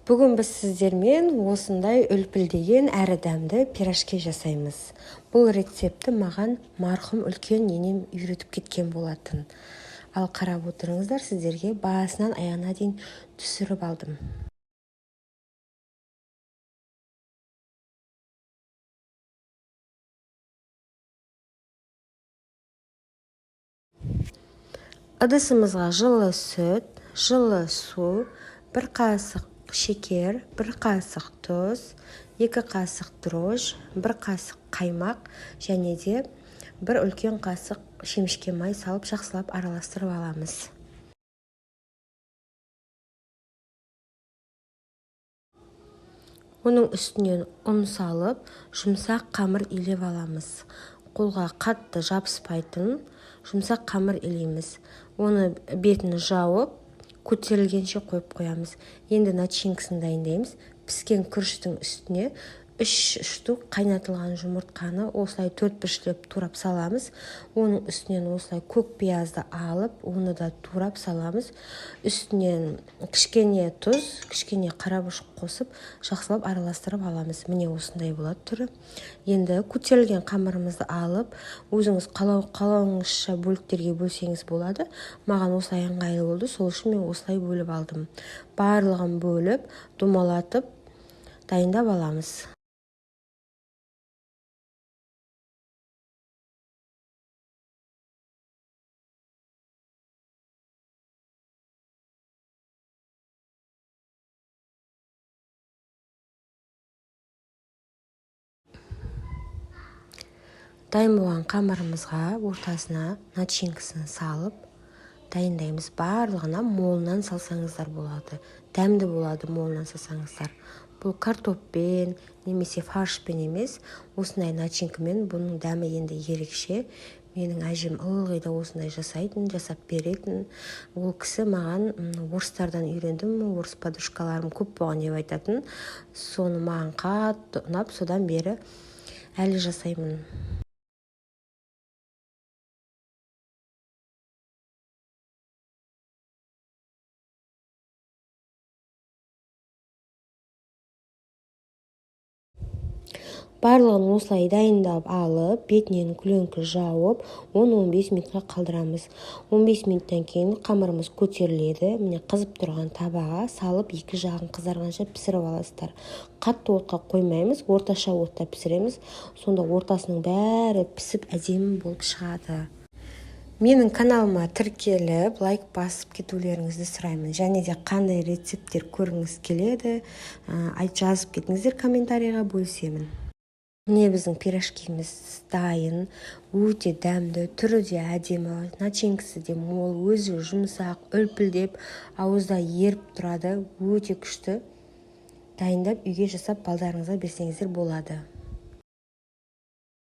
Бүгін біз сіздермен осындай үлпілдеген әрі дәмді пирожки жасаймыз. Бұл рецепті маған марқұм үлкен енем үйретіп кеткен болатын. Ал қарап отырыңыздар, сіздерге басынан аяғына дейін түсіріп алдым. Ыдысымызға жылы сүт, жылы су, 1 қасық шекер, 1 қасық тұз, 2 қасық дрожж, 1 қасық қаймақ және де 1 үлкен қасық шемішке май салып жақсылап араластырып аламыз. Оның үстінен ұн салып, жұмсақ қамыр илеп аламыз. Қолға қатты жабыспайтын жұмсақ қамыр илейміз. Оны бетін жауып, көтерілгенше қойып қоямыз. Енді начинкасын дайындаймыз. Піскен күріштің үстіне 3 штук қайнатылған жұмыртқаны осылай 4-1-леп турап саламыз. Оның үстінен осылай көк пиязды алып, оны да турап саламыз. Үстінен кішкене тұз, кішкене қарабұшық қосып, жақсылап араластырып аламыз. Міне осындай болады түрі. Енді көтерілген қамырымызды алып, өзіңіз қалауыңызша бөліктерге бөлсеңіз болады. Маған осылай ыңғайлы болды, сол үшін мен осылай бөліп алдым. Барлығын бөліп, домалатып, дайындап аламыз. Дайын болған қамырымызға ортасына начинкасын салып дайындаймыз. Барлығына молынан салсаңыздар болады. Дәмді болады молынан салсаңыздар. Бұл картоппен, немесе фаршпен емес, осындай начинкамен бұның дәмі енді ерекше. Менің әжем ылғи да осындай жасайтын, жасап беретін. Ол кісі маған орыстардан үйрендім, орыс подружкаларым көп болған деп айтатын. Соны маған қатты ұнап, содан бері әлі жасаймын. Барлығын осылай дайындап алып, бетінен күлеңкі жауып, 10-15 минутқа қалдырамыз. 15 минуттан кейін қамырымыз көтеріледі. Міне қызып тұрған табаға салып, 2 жағын қызарғанша пісіріп аласыздар. Қатты отқа қоймаймыз, орташа отта пісіреміз. Сонда ортасының бәрі пісіп әдемі болып шығады. Менің каналыма тіркеліп, лайк басып кетулеріңізді сұраймын. Және де қандай рецепттер көргіңіз келеді, жазып кетіңіздер комментарийға, бөлісемін. Міне біздің пирожкиміз дайын, өте дәмді, түрі де әдемі, начинкасы де мол, өзі жұмсақ, үлпілдеп, ауызда еріп тұрады, өте күшті. Дайындап үйге жасап балдарыңызға берсеңіздер болады.